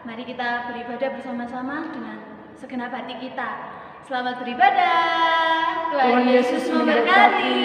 Mari kita beribadah bersama-sama dengan segenap hati kita. Selamat beribadah. Tuhan Yesus memberkati.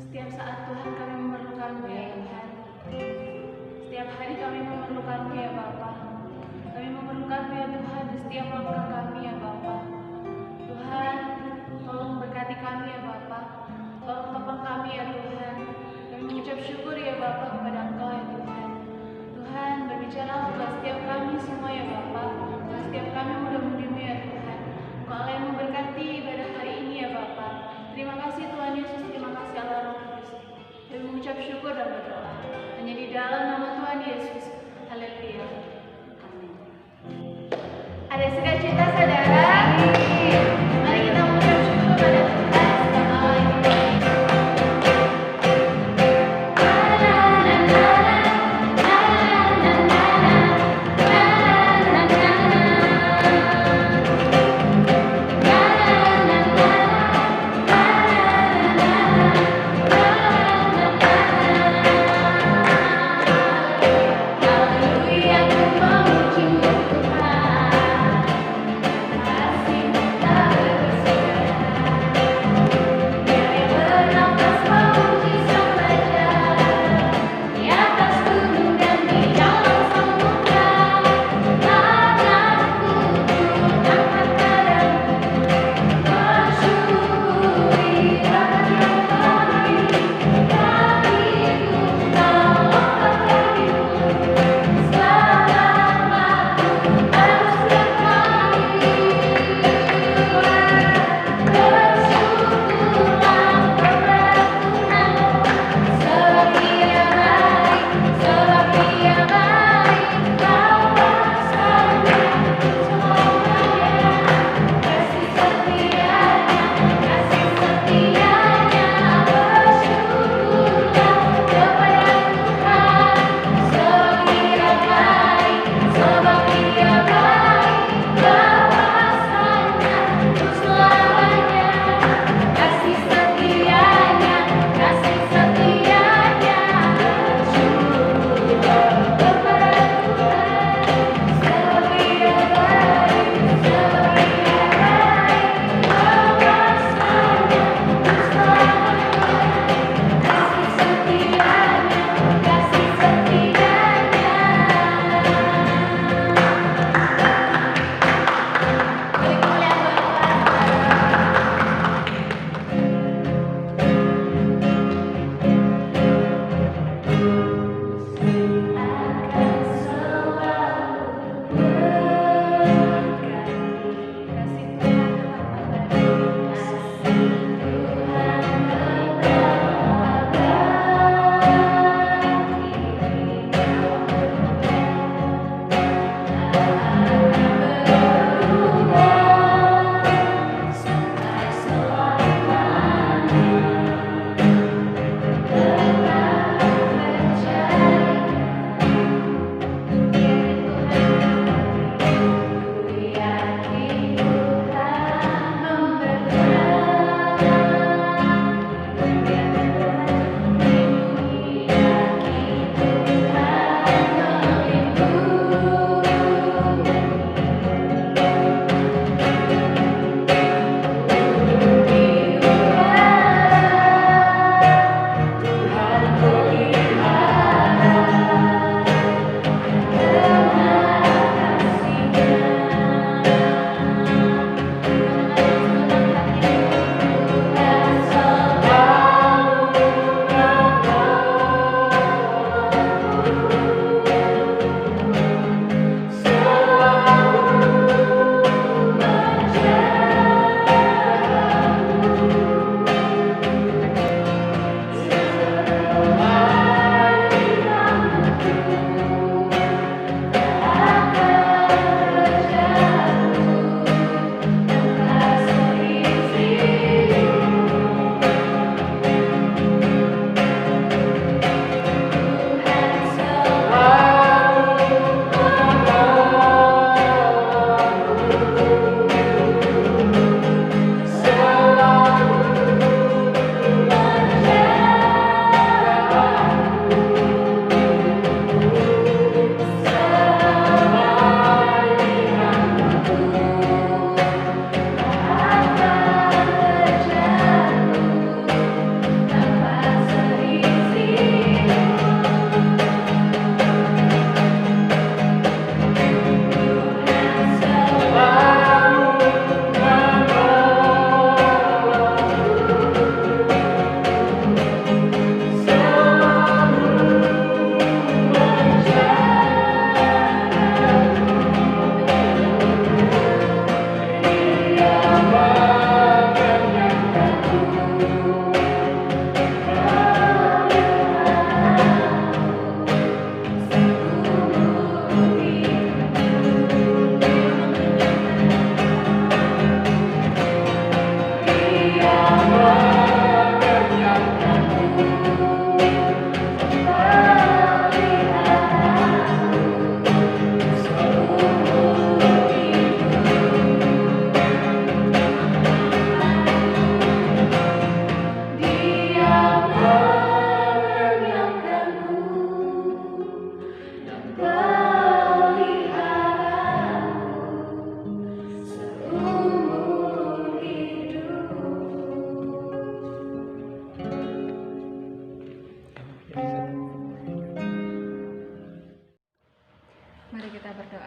Setiap saat Tuhan kami memerlukan-Mu ya Tuhan. Setiap hari kami memerlukan-Mu ya Bapa. Kami memerlukan-Mu ya Tuhan di setiap langkah kami ya Bapa. Tuhan, tolong berkati kami ya Bapa. Tolong topang kami ya Tuhan. Kami mengucap syukur ya Bapa kepada Engkau ya Tuhan. Tuhan, berbicara buat setiap kami semua ya Bapa. Buat setiap kami mudah-mudimu ya Tuhan. Engkau Allah yang memberkati ibadah hari ini ya Bapa. Terima kasih Tuhan Yesus, terima kasih Allah Roh Kudus. Kami mengucap syukur dan berdoa hanya di dalam nama Tuhan Yesus. Haleluya. Amin. Ada sukacita saudara? Mari kita mengucap syukur pada Tuhan. Haleluya, ku memuji Tuhan.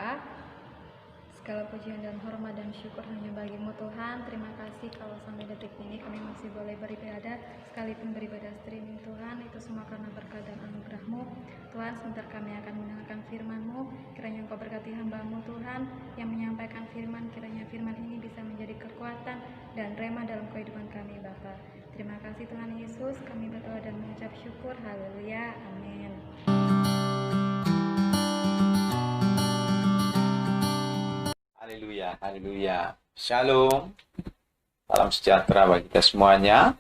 berdoa. Segala pujian dan hormat dan syukur hanya bagi-Mu Tuhan. Terima kasih kalau sampai detik ini kami masih boleh beribadah, sekalipun beribadah streaming Tuhan. Itu semua karena berkat dan anugerah-Mu. Tuhan, sebentar kami akan mendengarkan firman-Mu. Kiranya Engkau berkati hamba-Mu Tuhan yang menyampaikan firman. Kiranya firman ini bisa menjadi kekuatan dan rema dalam kehidupan kami Bapa. Terima kasih Tuhan Yesus. Kami berdoa dan mengucap syukur. Haleluya. Amin. Haleluya, haleluya. Shalom. Salam sejahtera bagi kita semuanya.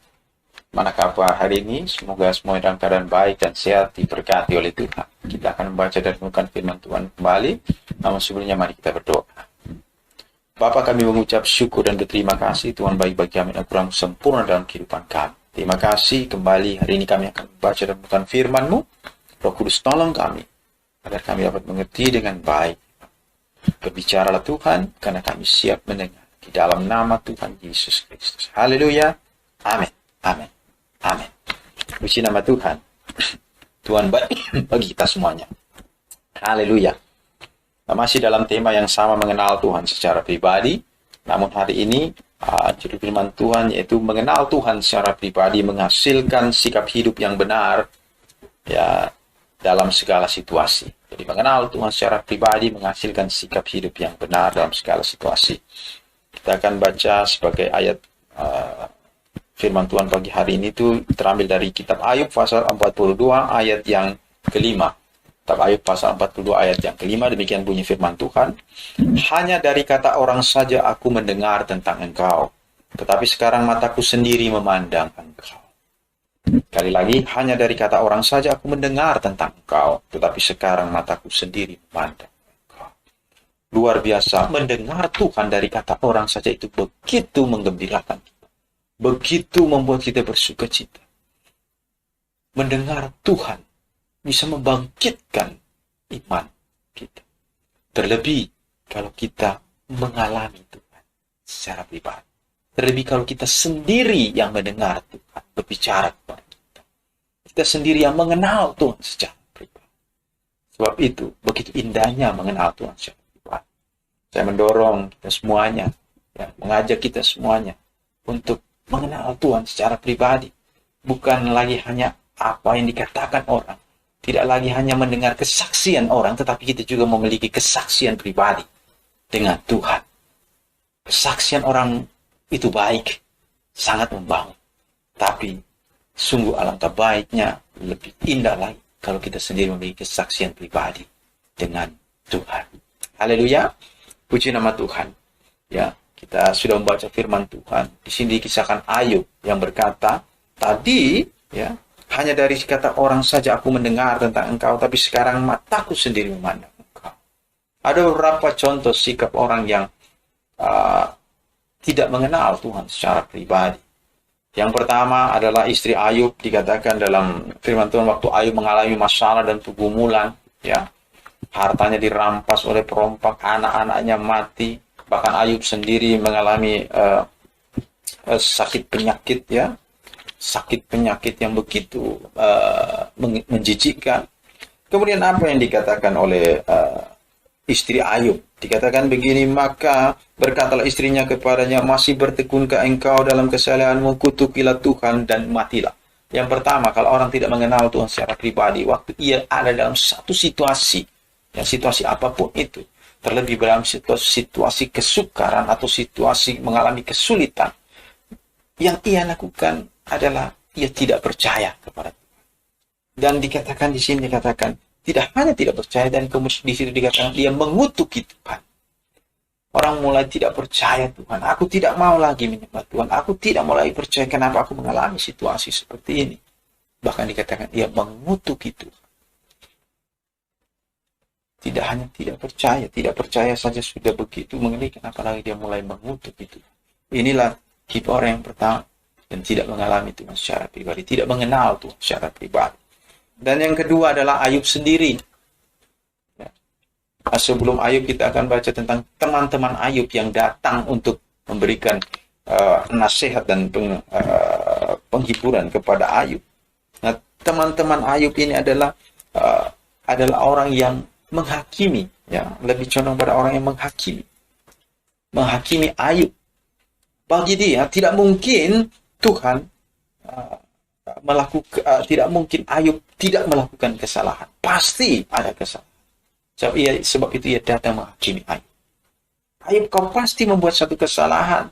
Mana kabar hari ini? Semoga semuanya dalam keadaan baik dan sehat, diberkati oleh Tuhan. Kita akan membaca dan merenungkan firman Tuhan kembali. Namun sebelumnya mari kita berdoa. Bapa, kami mengucap syukur dan berterima kasih Tuhan baik bagi kami dan kurang sempurna dalam kehidupan kami. Terima kasih kembali hari ini kami akan membaca dan merenungkan firman-Mu. Roh Kudus tolong kami agar kami dapat mengerti dengan baik. Berbicaralah Tuhan, karena kami siap mendengar. Di dalam nama Tuhan Yesus Kristus. Haleluya. Amin. Amin. Amin. Puji nama Tuhan. Tuhan baik bagi kita semuanya. Haleluya. Nah, masih dalam tema yang sama, mengenal Tuhan secara pribadi. Namun hari ini, judul firman Tuhan yaitu mengenal Tuhan secara pribadi, menghasilkan sikap hidup yang benar ya dalam segala situasi. Jadi mengenal Tuhan secara pribadi menghasilkan sikap hidup yang benar dalam segala situasi. Kita akan baca sebagai ayat firman Tuhan pagi hari ini itu terambil dari kitab Ayub pasal 42 ayat yang kelima. Kitab Ayub pasal 42 ayat yang kelima, demikian bunyi firman Tuhan. Hanya dari kata orang saja aku mendengar tentang Engkau, tetapi sekarang mataku sendiri memandang Engkau. Sekali lagi, hanya dari kata orang saja aku mendengar tentang Engkau, tetapi sekarang mataku sendiri memandang Engkau. Luar biasa, mendengar Tuhan dari kata orang saja itu begitu menggembirakan kita. Begitu membuat kita bersuka cita. Mendengar Tuhan bisa membangkitkan iman kita. Terlebih kalau kita mengalami Tuhan secara pribadi. Terlebih kalau kita sendiri yang mendengar Tuhan berbicara kepada kita. Kita sendiri yang mengenal Tuhan secara pribadi. Sebab itu, begitu indahnya mengenal Tuhan secara pribadi. Saya mendorong kita semuanya, ya, mengajak kita semuanya untuk mengenal Tuhan secara pribadi. Bukan lagi hanya apa yang dikatakan orang. Tidak lagi hanya mendengar kesaksian orang, tetapi kita juga memiliki kesaksian pribadi dengan Tuhan. Kesaksian orang itu baik, sangat membangun. Tapi sungguh alangkah baiknya, lebih indah lagi kalau kita sendiri memiliki kesaksian pribadi dengan Tuhan. Haleluya. Puji nama Tuhan. Ya, kita sudah membaca firman Tuhan. Di sini dikisahkan Ayub yang berkata, tadi ya, hanya dari kata orang saja aku mendengar tentang Engkau, tapi sekarang mataku sendiri memandang Engkau. Ada beberapa contoh sikap orang yang tidak mengenal Tuhan secara pribadi. Yang pertama adalah istri Ayub, dikatakan dalam firman Tuhan waktu Ayub mengalami masalah dan pergumulan, ya, hartanya dirampas oleh perompak, anak-anaknya mati, bahkan Ayub sendiri mengalami sakit penyakit, ya, sakit penyakit yang begitu menjijikkan. Kemudian apa yang dikatakan oleh istri Ayub? Dikatakan begini, maka berkatalah istrinya kepadanya, masih bertekunkah engkau dalam kesalehanmu, kutukilah Tuhan dan matilah. Yang pertama, kalau orang tidak mengenal Tuhan secara pribadi, waktu ia ada dalam satu situasi, ya, situasi apapun itu, terlebih dalam situasi kesukaran atau situasi mengalami kesulitan, yang ia lakukan adalah ia tidak percaya kepada Tuhan. Dan dikatakan di sini, dikatakan tidak hanya tidak percaya, dan kemudian di situ dikatakan dia mengutuki Tuhan. Orang mulai tidak percaya Tuhan. Aku tidak mau lagi menyembah Tuhan. Aku tidak mau lagi percaya, kenapa aku mengalami situasi seperti ini. Bahkan dikatakan dia mengutuki Tuhan. Tidak hanya tidak percaya saja sudah begitu mengerikan, apalagi dia mulai mengutuki Tuhan. Inilah tipe orang yang pertama dan tidak mengalami Tuhan secara pribadi, tidak mengenal Tuhan secara pribadi. Dan yang kedua adalah Ayub sendiri. Ya. Sebelum Ayub kita akan baca tentang teman-teman Ayub yang datang untuk memberikan nasihat dan penghiburan kepada Ayub. Nah, teman-teman Ayub ini adalah orang yang menghakimi, ya, lebih condong pada orang yang menghakimi Ayub. Bagi dia tidak mungkin Tuhan tidak mungkin Ayub tidak melakukan kesalahan. Pasti ada kesalahan. Sebab itu ia datang menghakimi Ayub. Ayub, kau pasti membuat satu kesalahan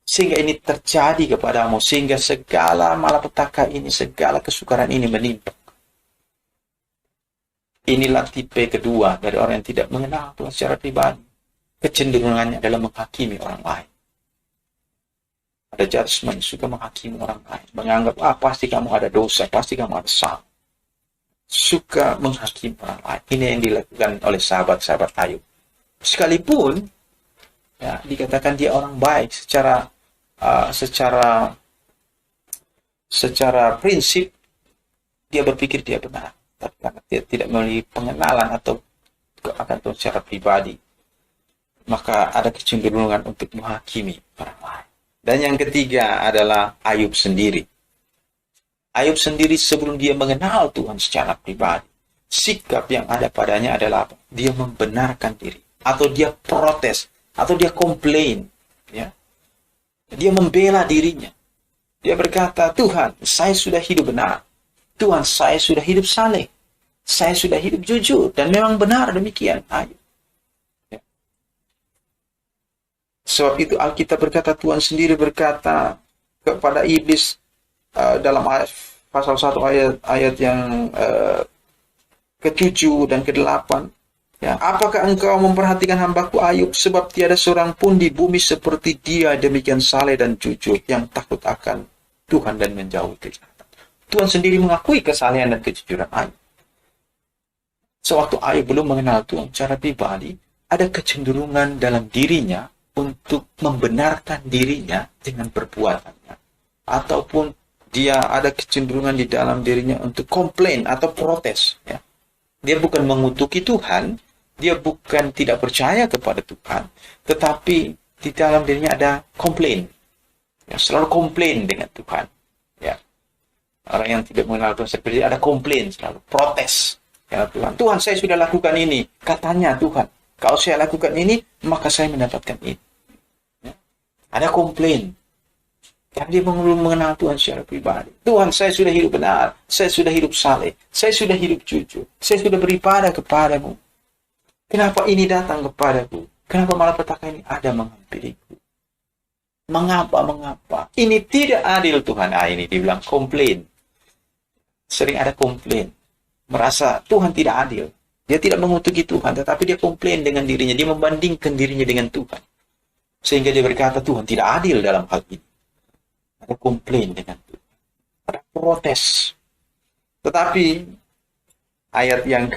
sehingga ini terjadi kepadamu, sehingga segala malapetaka ini, segala kesukaran ini menimpa. Inilah tipe kedua dari orang yang tidak mengenal Tuhan secara pribadi. Kecenderungannya adalah menghakimi orang lain. Ada judgment, suka menghakimi orang lain. Menganggap, pasti kamu ada dosa, pasti kamu ada salah. Suka menghakimi orang lain. Ini yang dilakukan oleh sahabat-sahabat Ayub. Sekalipun, ya, dikatakan dia orang baik secara prinsip, dia berpikir dia benar. Tapi karena dia tidak memiliki pengenalan atau akan Tuhan secara pribadi, maka ada kecenderungan untuk menghakimi orang lain. Dan yang ketiga adalah Ayub sendiri. Ayub sendiri sebelum dia mengenal Tuhan secara pribadi, sikap yang ada padanya adalah apa? Dia membenarkan diri, atau dia protes, atau dia komplain, ya. Dia membela dirinya. Dia berkata, Tuhan, saya sudah hidup benar. Tuhan, saya sudah hidup saleh. Saya sudah hidup jujur. Dan memang benar demikian. Ayub. Ya. Sebab itu Alkitab berkata, Tuhan sendiri berkata kepada iblis dalam pasal 1 ayat yang ke-7 dan ke-8. Ya, apakah engkau memperhatikan hambaku Ayub, sebab tiada seorang pun di bumi seperti dia, demikian saleh dan jujur, yang takut akan Tuhan dan menjauhi kejahatan. Tuhan sendiri mengakui kesalehan dan kejujuran Ayub. Sewaktu Ayub belum mengenal Tuhan secara pribadi, ada kecenderungan dalam dirinya untuk membenarkan dirinya dengan perbuatannya. Ataupun dia ada kecenderungan di dalam dirinya untuk komplain atau protes. Ya. Dia bukan mengutuki Tuhan, dia bukan tidak percaya kepada Tuhan, tetapi di dalam dirinya ada komplain. Ya, selalu komplain dengan Tuhan. Ya. Orang yang tidak mengenal Tuhan seperti ada komplain, selalu protes. Ya, Tuhan, saya sudah lakukan ini. Katanya Tuhan, kalau saya lakukan ini, maka saya mendapatkan ini. Ya. Ada komplain. Karena dia belum mengenal Tuhan secara pribadi. Tuhan, saya sudah hidup benar. Saya sudah hidup saleh. Saya sudah hidup jujur. Saya sudah beribadah kepadamu. Kenapa ini datang kepadaku? Kenapa malapetaka ini ada menghampiriku? Mengapa? Ini tidak adil, Tuhan. Ini dibilang komplain. Sering ada komplain. Merasa Tuhan tidak adil. Dia tidak mengutuki Tuhan, tetapi dia komplain dengan dirinya. Dia membandingkan dirinya dengan Tuhan. Sehingga dia berkata, Tuhan tidak adil dalam hal ini. Ada komplain dengan Tuhan. Ada protes. Tetapi ayat yang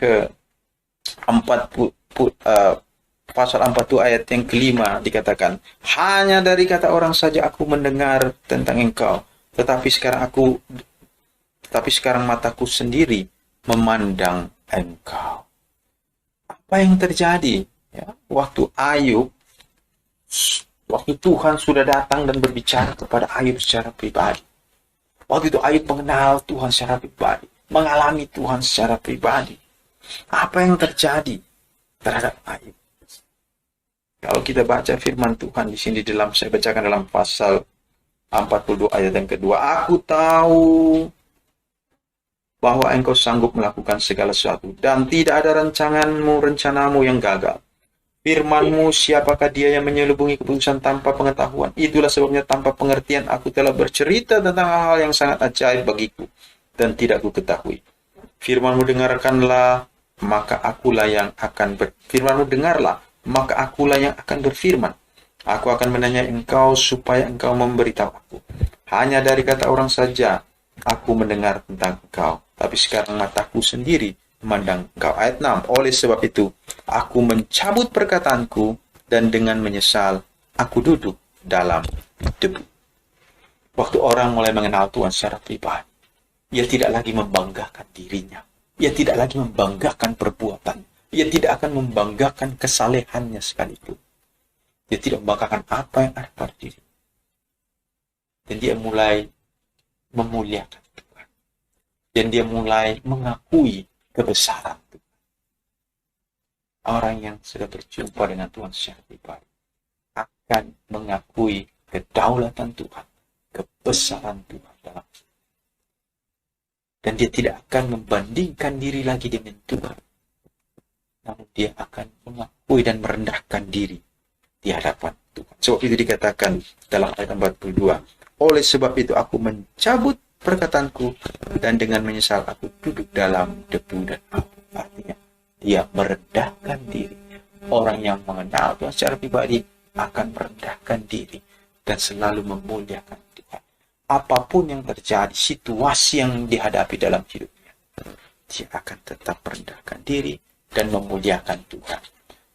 pasal 40 ayat yang kelima dikatakan, hanya dari kata orang saja aku mendengar tentang engkau, tetapi sekarang mataku sendiri memandang engkau. Apa yang terjadi? Ya, waktu Tuhan sudah datang dan berbicara kepada Ayub secara pribadi. Waktu itu Ayub mengenal Tuhan secara pribadi, mengalami Tuhan secara pribadi. Apa yang terjadi terhadap Ayub? Kalau kita baca firman Tuhan di sini saya bacakan dalam pasal 42 ayat yang kedua. Aku tahu bahwa engkau sanggup melakukan segala sesuatu dan tidak ada rencanamu yang gagal. Firman-Mu, siapakah dia yang menyelubungi keputusan tanpa pengetahuan? Itulah sebabnya tanpa pengertian aku telah bercerita tentang hal-hal yang sangat ajaib bagiku dan tidak ku ketahui. Firman-Mu dengarlah, maka akulah yang akan berfirman. Aku akan menanya engkau supaya engkau memberitahu aku. Hanya dari kata orang saja aku mendengar tentang engkau, tapi sekarang mataku sendiri memandang engkau. Ayat 6. Oleh sebab itu aku mencabut perkataanku dan dengan menyesal aku duduk dalam debu. Waktu orang mulai mengenal Tuhan secara pribadi, ia tidak lagi membanggakan dirinya, ia tidak lagi membanggakan perbuatan, ia tidak akan membanggakan kesalehannya sekalipun. Dia tidak membanggakan apa yang ada pada diri. Dan dia mulai memuliakan Tuhan. Dan dia mulai mengakui kebesaran Tuhan. orang yang sudah berjumpa dengan Tuhan secara pribadi akan mengakui kedaulatan Tuhan, kebesaran Tuhan dalam hidup. Dan dia tidak akan membandingkan diri lagi dengan Tuhan, namun dia akan mengakui dan merendahkan diri di hadapan Tuhan. Sebab itu dikatakan dalam ayat 42, oleh sebab itu aku mencabut perkataanku dan dengan menyesal aku duduk dalam debu dan abu. Artinya dia merendahkan diri. Orang yang mengenal Tuhan secara pribadi akan merendahkan diri dan selalu memuliakan Tuhan. Apapun yang terjadi, situasi yang dihadapi dalam hidupnya, dia akan tetap merendahkan diri dan memuliakan Tuhan.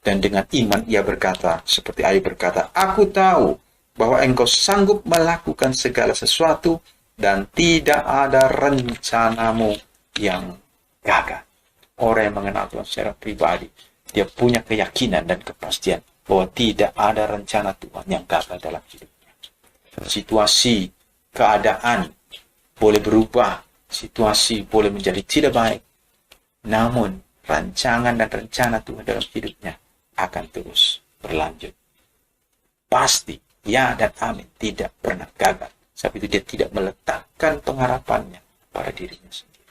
Dan dengan iman ia berkata, seperti Ayub berkata, aku tahu bahwa engkau sanggup melakukan segala sesuatu dan tidak ada rencanamu yang gagal. Orang yang mengenal Tuhan secara pribadi, dia punya keyakinan dan kepastian bahwa tidak ada rencana Tuhan yang gagal dalam hidupnya. Situasi, keadaan boleh berubah, situasi boleh menjadi tidak baik, namun rancangan dan rencana Tuhan dalam hidupnya akan terus berlanjut. Pasti, ya dan amin, tidak pernah gagal. Sebab itu dia tidak meletakkan pengharapannya pada dirinya sendiri.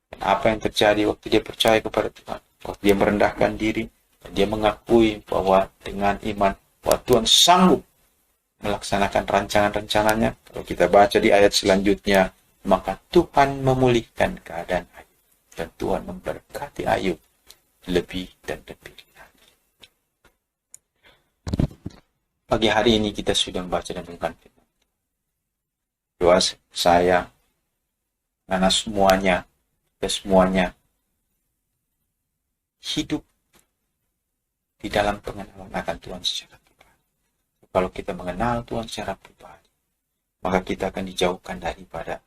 Dan apa yang terjadi waktu dia percaya kepada Tuhan, waktu dia merendahkan diri, dan dia mengakui bahwa dengan iman, bahwa Tuhan sanggup melaksanakan rancangan-rencananya. Kalau kita baca di ayat selanjutnya, maka Tuhan memulihkan keadaan Ayub. Dan Tuhan memberkati Ayub lebih dan lebih. Pagi hari ini kita sudah membaca dan merenungkan firman. Doa saya, karena kita semuanya hidup di dalam pengenalan akan Tuhan secara pribadi. Kalau kita mengenal Tuhan secara pribadi, maka kita akan dijauhkan daripada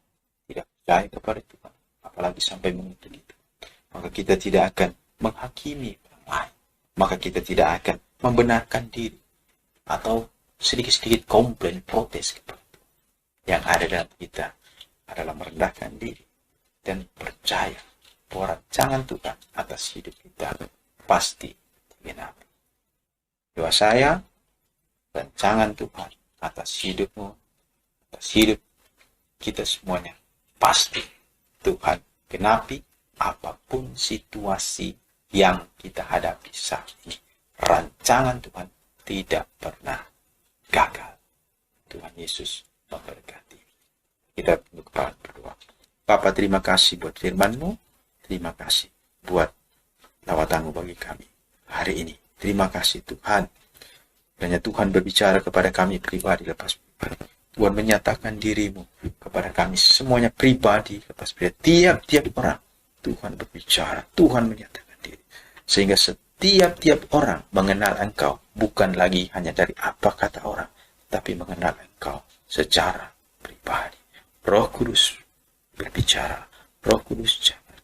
tidak percaya kepada Tuhan, apalagi sampai mengutuk itu. Maka kita tidak akan menghakimi orang lain. Maka kita tidak akan membenarkan diri atau sedikit-sedikit komplain, protes kepada Tuhan. Yang ada dalam kita adalah merendahkan diri dan percaya bahwa rancangan Tuhan atas hidup kita pasti digenapi. Doa saya, rancangan Tuhan atas hidupmu, atas hidup kita semuanya, pasti Tuhan genapi apapun situasi yang kita hadapi saat ini. Rancangan Tuhan tidak pernah gagal. Tuhan Yesus memberkati. Kita tunduk kepala berdoa. Bapa, terima kasih buat firman-Mu. Terima kasih buat lawatan-Mu bagi kami hari ini. Terima kasih Tuhan. Hanya Tuhan berbicara kepada kami pribadi lepas pribadi. Tuhan menyatakan diri-Mu kepada kami semuanya pribadi lepas pribadi. Tiap-tiap orang Tuhan berbicara. Tuhan menyatakan diri. Sehingga tiap-tiap orang mengenal Engkau bukan lagi hanya dari apa kata orang, tapi mengenal Engkau secara pribadi. Roh Kudus berbicara, Roh Kudus jangan.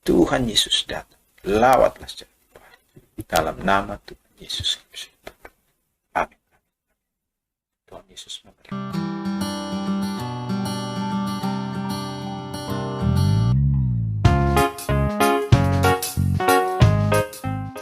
Tuhan Yesus datang, lawatlah secara pribadi. Dalam nama Tuhan Yesus Kristus. Amin. Tuhan Yesus memberkati.